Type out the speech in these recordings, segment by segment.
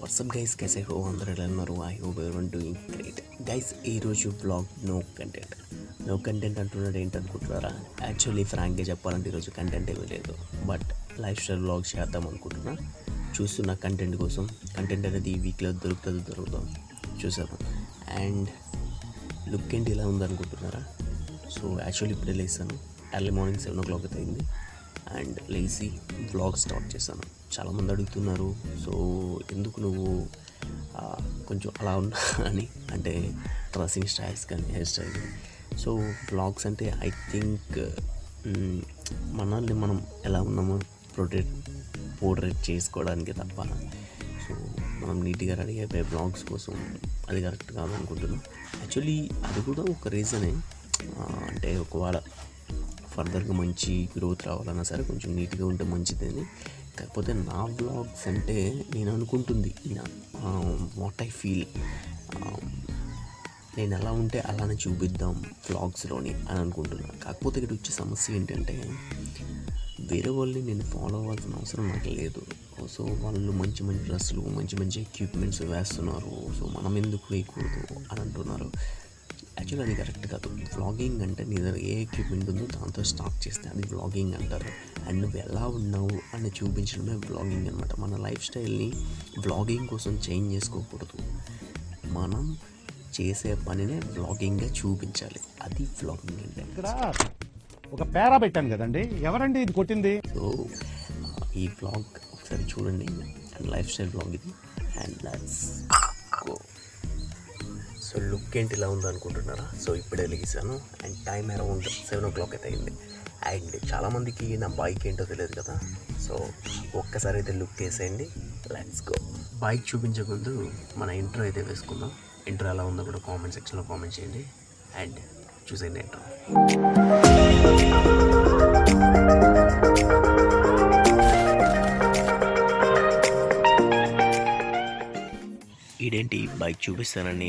WhatsApp guys कैसे हो అందరూ ఎలా ఉన్నారు? I hope everyone doing great guys. ఈరోజు బ్లాగ్ నో కంటెంట్ అంటున్నాడు ఏంటనుకుంటున్నారా? యాక్చువల్లీ ఫ్రాంక్గా చెప్పాలంటే ఈరోజు కంటెంట్ ఏమీ లేదు, బట్ లైఫ్ స్టైల్ బ్లాగ్ చేద్దాం అనుకుంటున్నా. చూస్తున్న కంటెంట్ కోసం. కంటెంట్ అనేది ఈ వీక్లో దొరుకుతాం చూసాను. అండ్ లుక్ ఏంటి ఇలా ఉందనుకుంటున్నారా? సో యాక్చువల్లీ ఇప్పుడే లేసాను, ఎర్లీ మార్నింగ్ 7 o'clock అయితే అయింది. అండ్ లేచి వ్లాగ్ స్టార్ట్ చేశాను. చాలామంది అడుగుతున్నారు, సో ఎందుకు నువ్వు కొంచెం అలా ఉన్నా అని, అంటే డ్రెస్సింగ్ స్టైల్స్ కానీ హెయిర్ స్టైల్. సో వ్లాగ్స్ అంటే ఐ థింక్ మనల్ని మనం ఎలా ఉన్నామో పోర్ట్రేట్ చేసుకోవడానికి తప్ప, సో మనం నీట్గా రెడీ అయిపోయే బ్లాగ్స్ కోసం అది కరెక్ట్ కాదనుకుంటున్నాం. యాక్చువల్లీ అది కూడా ఒక రీజనే. అంటే ఒకవేళ ఫర్దర్గా మంచి గ్రోత్ రావాలన్నా సరే కొంచెం నీట్గా ఉంటే మంచిదని. కాకపోతే నా వ్లాగ్స్ అంటే నేను అనుకుంటుంది వాట్ ఐ ఫీల్, నేను ఎలా ఉంటే అలానే చూపిద్దాం వ్లాగ్స్లోని అని అనుకుంటున్నాను. కాకపోతే ఇక్కడ వచ్చే సమస్య ఏంటంటే వేరే వాళ్ళని నేను ఫాలో అవ్వాల్సిన అవసరం నాకు లేదు. సో వాళ్ళు మంచి డ్రెస్సులు మంచి ఎక్విప్మెంట్స్ వేస్తున్నారు, సో మనం ఎందుకు వేయకూడదు అని అంటున్నారు. యాక్చువల్లీ అది కరెక్ట్ కాదు. వ్లాగింగ్ అంటే నీ దగ్గర ఏ ఎక్విప్మెంట్ ఉందో దాంతో స్టార్ట్ చేస్తే అది వ్లాగింగ్ అంటారు. అండ్ నువ్వు ఎలా ఉన్నావు అని చూపించడమే వ్లాగింగ్ అనమాట. మన లైఫ్ స్టైల్ని వ్లాగింగ్ కోసం చేంజ్ చేసుకోకూడదు. మనం చేసే పనినే వ్లాగింగ్గా చూపించాలి. అది వ్లాగింగ్ అంటే. ఇక్కడ ఒక పేరా పెట్టాను కదండి, ఎవరండి ఇది కొట్టింది? సో ఈ వ్లాగ్ ఒకసారి చూడండి. అండ్ లైఫ్ స్టైల్ వ్లాగ్ ఇది. And let's go. So look ఏంటి ఇలా ఉందనుకుంటున్నారా? సో ఇప్పుడే లేచాను అండ్ టైం అరౌండ్ 7 o'clock అయితే అయింది. అండ్ చాలామందికి నా బైక్ ఏంటో తెలియదు కదా, సో ఒక్కసారి అయితే లుక్ వేసేయండి. Let's go. బైక్ చూపించే ముందు మన ఇంట్రో అయితే వేసుకుందాం. ఇంట్రో ఎలా ఉందో కూడా కామెంట్ సెక్షన్లో కామెంట్ చేయండి అండ్ చూసేయండి ఇంట్రో. ఇదేంటి బైక్ చూపిస్తానని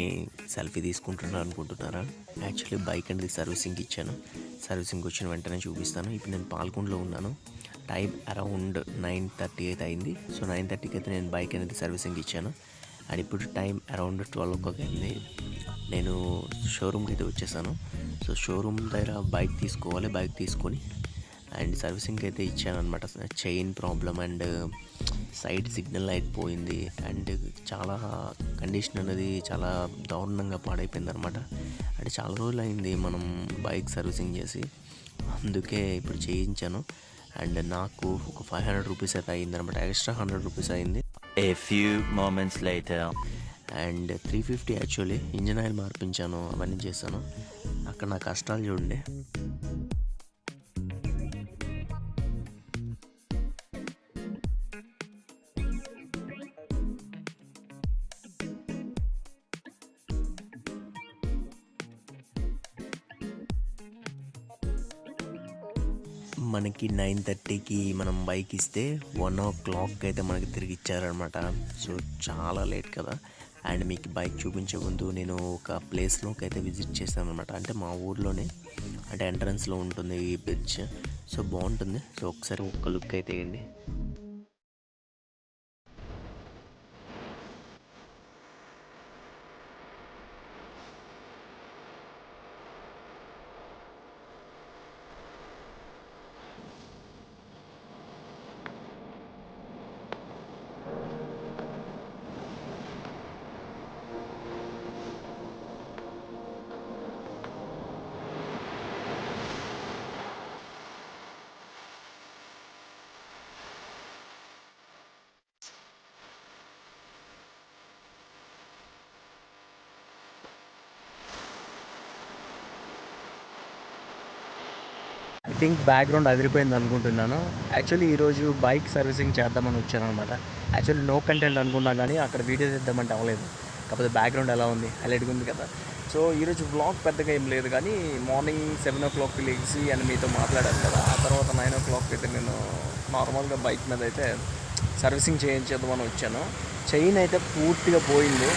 సెల్ఫీ తీసుకుంటున్నాను అనుకుంటున్నారా? యాక్చువల్లీ బైక్ అనేది సర్వీసింగ్ ఇచ్చాను. సర్వీసింగ్ వచ్చిన వెంటనే చూపిస్తాను. ఇప్పుడు నేను పాల్గొండలో ఉన్నాను. టైం అరౌండ్ 9:30 అయితే అయింది. సో 9:30కి అయితే నేను బైక్ అనేది సర్వీసింగ్ ఇచ్చాను. అండ్ ఇప్పుడు టైం అరౌండ్ 12 o'clock అయింది. నేను షోరూమ్కి అయితే వచ్చేసాను. సో షోరూమ్ దగ్గర బైక్ తీసుకోవాలి. బైక్ తీసుకొని అండ్ సర్వీసింగ్కి అయితే ఇచ్చాను అనమాట. Chain problem and side signal light పోయింది అండ్ చాలా కండిషన్ అనేది చాలా దారుణంగా పాడైపోయింది అనమాట. అంటే చాలా రోజులు అయింది మనం బైక్ సర్వీసింగ్ చేసి, అందుకే ఇప్పుడు చేయించాను. అండ్ నాకు ఒక 500 rupees అయితే అయింది అనమాట. ఎక్స్ట్రా 100 rupees అయింది. A few moments later. And 350 actually. Engine oil మార్పించాను, అవన్నీ చేశాను. అక్కడ నా కష్టాలు చూడండి. మనకి 9:30కి మనం బైక్ ఇస్తే 1 o'clock అయితే మనకి తిరిగి ఇచ్చారనమాట. సో చాలా లేట్ కదా. అండ్ మీకు బైక్ చూపించే ముందు నేను ఒక ప్లేస్లోకి అయితే విజిట్ చేశాను అనమాట. అంటే మా ఊర్లోనే, అంటే ఎంట్రన్స్లో ఉంటుంది ఈ బ్రిడ్జ్. సో బాగుంటుంది. సో ఒకసారి ఒక్క లుక్ అయితే వేయండి. ఐ థింక్ బ్యాక్గ్రౌండ్ అదిరిపోయింది అనుకుంటున్నాను. యాక్చువల్లీ ఈరోజు బైక్ సర్వీసింగ్ చేద్దామని వచ్చాను అనమాట. యాక్చువల్లీ నో కంటెంట్ అనుకున్నా కానీ అక్కడ వీడియో తీద్దామంటే అవ్వలేదు. కాకపోతే బ్యాక్గ్రౌండ్ ఎలా ఉంది, హైలైట్గా ఉంది కదా. సో ఈరోజు వ్లాగ్ పెద్దగా ఏం లేదు, కానీ మార్నింగ్ 7 o'clock లేచి అని మీతో మాట్లాడాను కదా. ఆ తర్వాత 9 o'clock అయితే నేను నార్మల్గా బైక్ మీద అయితే సర్వీసింగ్ చేయించేద్దామని వచ్చాను. చైన్ అయితే పూర్తిగా పోయింది.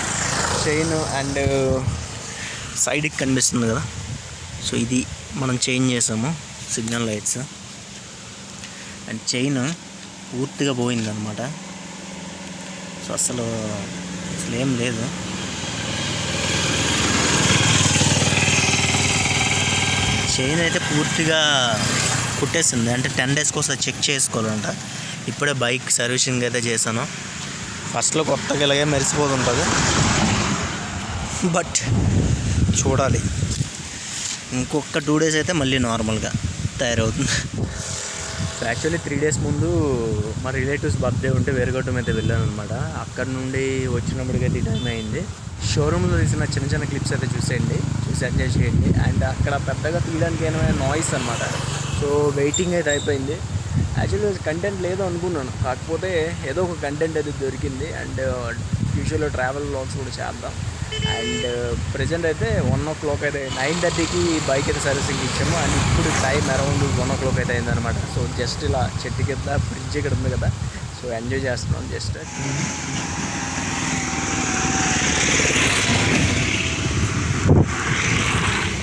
చైన్ అండ్ సైడ్కి కనిపిస్తుంది కదా, సో ఇది మనం చేంజ్ చేసాము. సిగ్నల్ లైట్స్ అండ్ చైన్ పూర్తిగా పోయిందనమాట. సో అసలు ఏం లేదు. చైన్ అయితే పూర్తిగా కుట్టేసింది, అంటే 10 డేస్కి ఒకసారి చెక్ చేసుకోవాలంట. ఇప్పుడే బైక్ సర్వీసింగ్ అయితే చేశాను. ఫస్ట్లో కొత్తగా ఇలాగే మెరిసిపోతుంటుంది, బట్ చూడాలి. ఇంకొక 2 డేస్ అయితే మళ్ళీ నార్మల్గా తయారవుతుంది. సో యాక్చువల్లీ 3 డేస్ ముందు మా రిలేటివ్స్ బర్త్డే ఉంటే వేరుగొట్టం అయితే వెళ్ళాను అనమాట. అక్కడ నుండి వచ్చినప్పటికైతే ఈ టైం అయింది. షోరూంలో తీసిన చిన్న చిన్న క్లిప్స్ అయితే చూసి ఎంజాయ్ చేయండి. అండ్ అక్కడ పెద్దగా తీయడానికి ఏమైనా నాయిస్ అనమాట. సో వెయిటింగ్ అయితే అయిపోయింది. యాక్చువల్లీ కంటెంట్ లేదు అనుకున్నాను, కాకపోతే ఏదో ఒక కంటెంట్ అయితే దొరికింది. అండ్ ఫ్యూచర్లో ట్రావెల్ వ్లాగ్స్ కూడా చేద్దాం. అండ్ ప్రజెంట్ అయితే 1 o'clock అయితే 9:30కి బైక్ అయితే సర్వీసింగ్ ఇచ్చాము. అండ్ ఇప్పుడు టైం అరౌండ్ 1 o'clock అయితే అయిందనమాట. సో జస్ట్ ఇలా చెట్టు కింద బ్రిడ్జ్ ఇక్కడ ఉంది కదా, సో ఎంజాయ్ చేస్తున్నాం జస్ట్.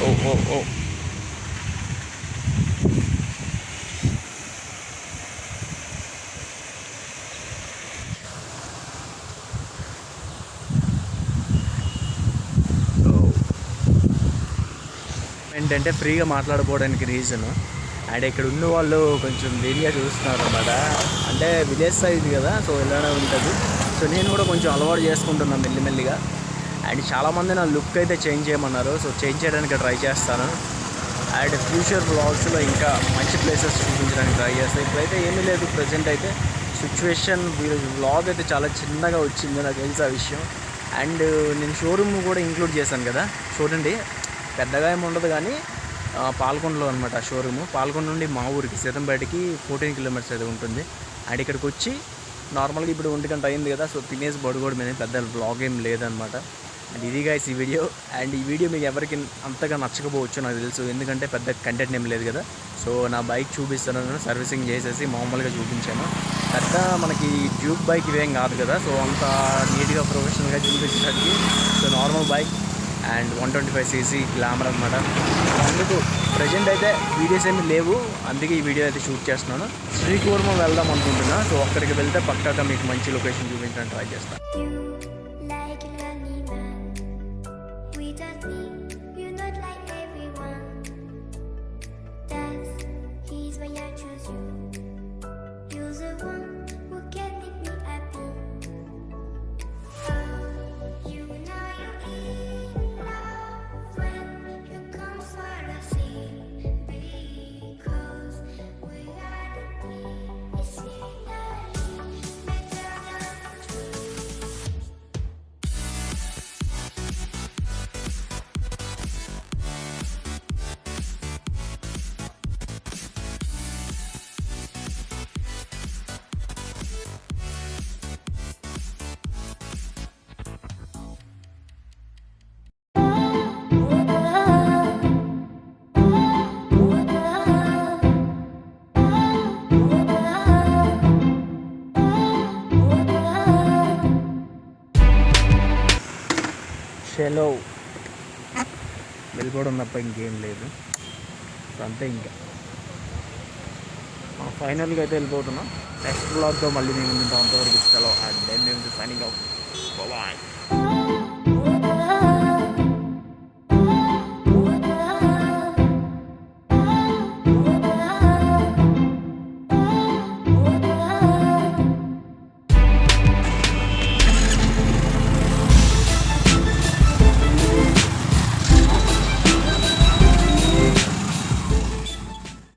ఓ ఓ ఓ ఏంటంటే ఫ్రీగా మాట్లాడుకోవడానికి రీజన్, అండ్ ఇక్కడ ఉన్న వాళ్ళు కొంచెం దీనిగా చూస్తున్నారు అన్నమాట. అంటే విలేజ్ సైజ్ కదా, సో ఇలానే ఉంటుంది. సో నేను కూడా కొంచెం అలవాటు చేసుకుంటున్నాను మెల్లిమెల్లిగా. అండ్ చాలామంది నా లుక్ అయితే చేంజ్ చేయమన్నారు, సో చేంజ్ చేయడానికి ట్రై చేస్తాను. అండ్ ఫ్యూచర్ వ్లాగ్స్లో ఇంకా మంచి ప్లేసెస్ చూపించడానికి ట్రై చేస్తాను. ఇప్పుడైతే ఏమీ లేదు, ప్రజెంట్ అయితే సిచ్యువేషన్ వ్లాగ్ అయితే చాలా చిన్నగా వచ్చింది, నాకు తెలుసు ఆ విషయం. అండ్ నేను షోరూమ్ కూడా ఇంక్లూడ్ చేశాను కదా, చూడండి పెద్దగా ఏమి ఉండదు కానీ పాల్కొండలో అనమాట షోరూము. పాల్కొండ నుండి మా ఊరికి సీతంపేటకి 14 kilometers అయితే ఉంటుంది. అండ్ ఇక్కడికి వచ్చి నార్మల్గా ఇప్పుడు 1 గంట అయింది కదా, సో తినేసి పడుకోవడం మీద పెద్ద వ్లాగ్ ఏం లేదనమాట. అండ్ ఇది గైస్ ఈ వీడియో. అండ్ ఈ వీడియో మీకు ఎవరికి అంతగా నచ్చకపోవచ్చు నాకు తెలుసు, ఎందుకంటే పెద్ద కంటెంట్ ఏం లేదు కదా. సో నా బైక్ చూపిస్తాను, సర్వీసింగ్ చేసేసి మామూలుగా చూపించాను. పెద్ద మనకి డ్యూక్ బైక్ ఇవేం కాదు కదా, సో అంత నీట్గా ప్రొఫెషనల్గా చూపించడానికి. So normal bike and 125cc glamour అనమాట. అందుకు ప్రజెంట్ అయితే వీడియోస్ ఏమి లేవు, అందుకే ఈ వీడియో అయితే షూట్ చేస్తున్నాను. శ్రీకూర్మం వెళ్దాం అనుకుంటున్నా, సో అక్కడికి వెళ్తే పక్కాగా మీకు మంచి లొకేషన్ చూపించడానికి ట్రై చేస్తాను. చలో వెళ్ళిపోవడం తప్ప ఇంకేం లేదు, అంతే. ఇంకా ఫైనల్గా అయితే వెళ్ళిపోతున్నాం. నెక్స్ట్ బ్లాగ్తో మళ్ళీ మేము అంతవరకు సెలవు. అండ్ దెన్ మేము సైనింగ్ అవుట్. బాయ్.